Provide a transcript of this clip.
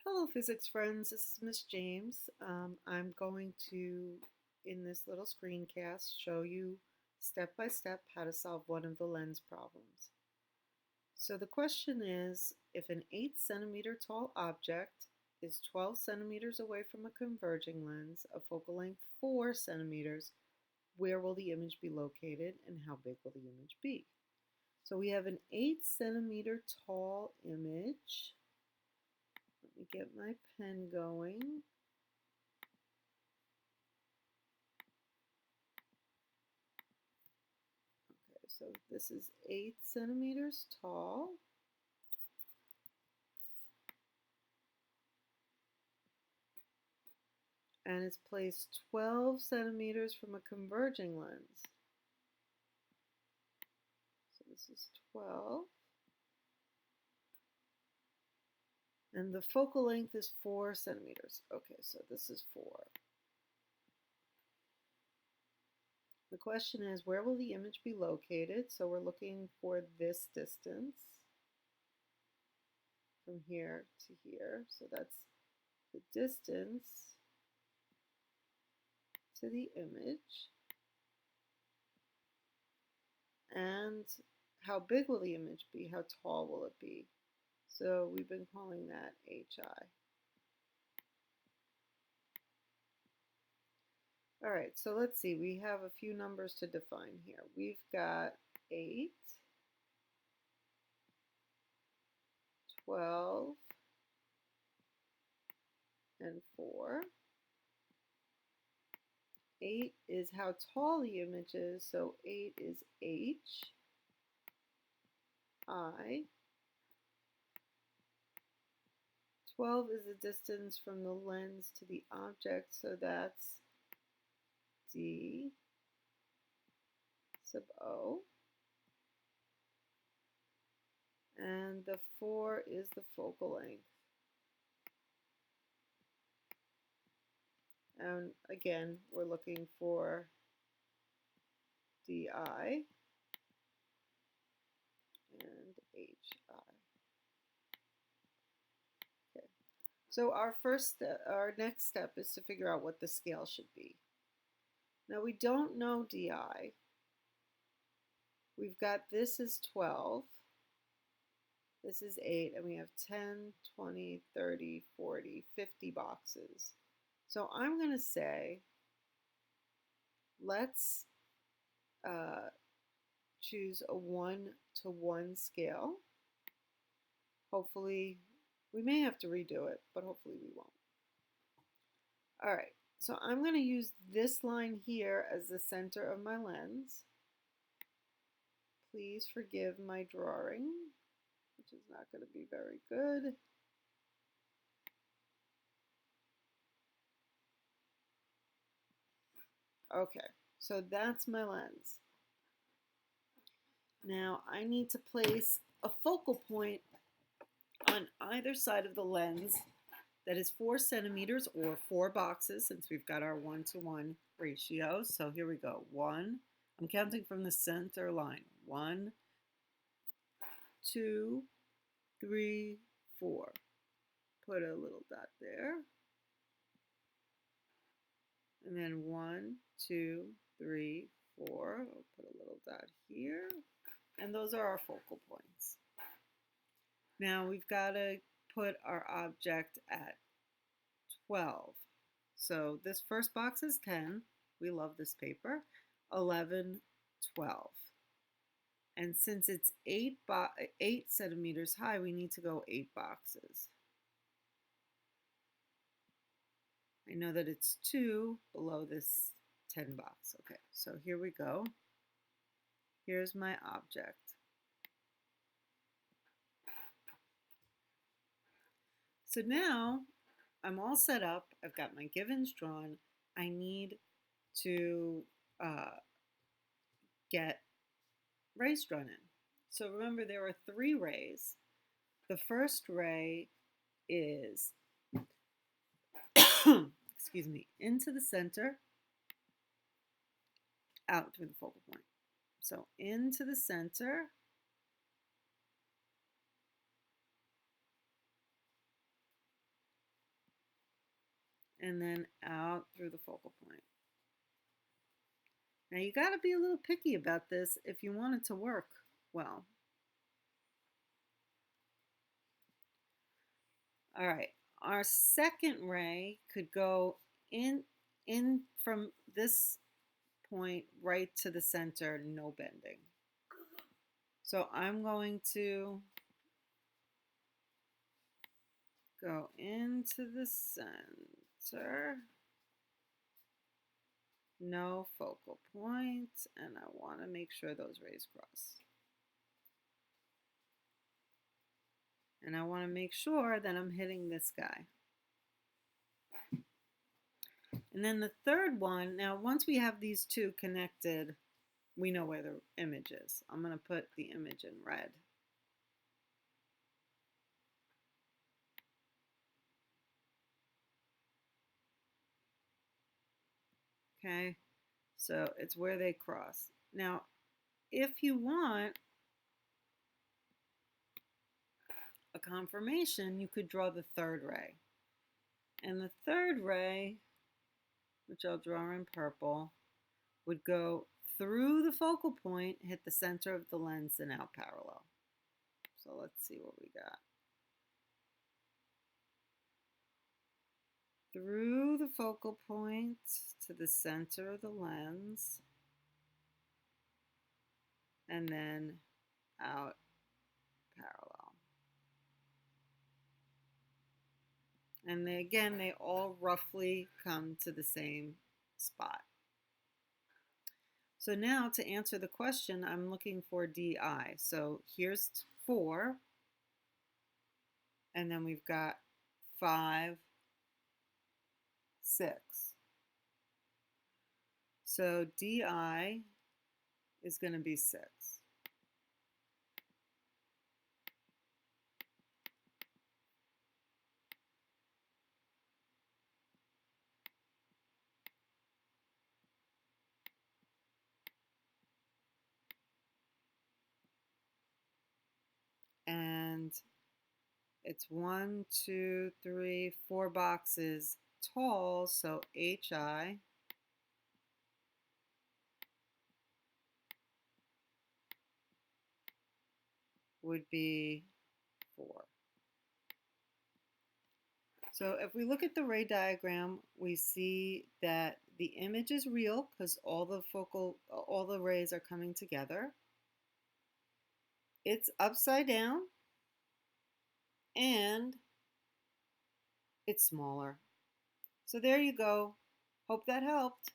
Hello, physics friends. This is Miss James. I'm going to, in this little screencast, show you step by step how to solve one of the lens problems. So the question is, if an 8 centimeter tall object is 12 centimeters away from a converging lens of focal length 4 centimeters, where will the image be located and how big will the image be? So we have an 8 centimeter tall image. Let me get my pen going. Okay, so this is 8 centimeters tall. And it's placed 12 centimeters from a converging lens. So this is 12. And the focal length is 4 centimeters. Okay, so this is 4. The question is, where will the image be located? So we're looking for this distance from here to here. So that's the distance to the image. And how big will the image be? How tall will it be? So we've been calling that HI. All right, so let's see. We have a few numbers to define here. We've got 8, 12, and 4. 8 is how tall the image is, so 8 is H, I. 12 is the distance from the lens to the object, so that's D sub O. And the 4 is the focal length. And again, we're looking for DI and HI. Okay. So our next step is to figure out what the scale should be. Now we don't know DI. We've got this is 12. This is 8, and we have 10, 20, 30, 40, 50 boxes. So I'm going to say, let's choose a 1-to-1 scale. Hopefully, we may have to redo it, but hopefully we won't. All right, so I'm going to use this line here as the center of my lens. Please forgive my drawing, which is not going to be very good. Okay, so that's my lens. Now I need to place a focal point on either side of the lens that is 4 centimeters or 4 boxes, since we've got our 1-to-1 ratio. So here we go. 1, I'm counting from the center line. 1, 2, 3, 4. Put a little dot there. And then 1, 2, 3, 4. I'll put a little dot here. And those are our focal points. Now we've got to put our object at 12. So this first box is 10. We love this paper. 11, 12. And since it's 8 centimeters high, we need to go 8 boxes. I know that it's 2 below this 10 box. Okay, so here we go. Here's my object. So now I'm all set up. I've got my givens drawn. I need to get rays drawn in. So remember, there are 3 rays. The first ray is excuse me, into the center, out through the focal point. So into the center, and then out through the focal point. Now you got to be a little picky about this if you want it to work well. All right, our second ray could go in from this point right to the center, no bending. So I'm going to go into the center, no focal point, and I want to make sure those rays cross. And I want to make sure that I'm hitting this guy. And then the third one, now once we have these two connected, we know where the image is. I'm going to put the image in red. Okay, so it's where they cross. Now, if you want a confirmation, you could draw the third ray. And the third ray, which I'll draw in purple, would go through the focal point, hit the center of the lens, and out parallel. So let's see what we got. Through the focal point to the center of the lens, and then out parallel. And again, they all roughly come to the same spot. So now to answer the question, I'm looking for DI. So here's 4, and then we've got 5, 6. So DI is going to be 6. And it's 1, 2, 3, 4 boxes tall, so HI would be 4. So if we look at the ray diagram, we see that the image is real because all the rays are coming together. It's upside down and it's smaller. So there you go. Hope that helped.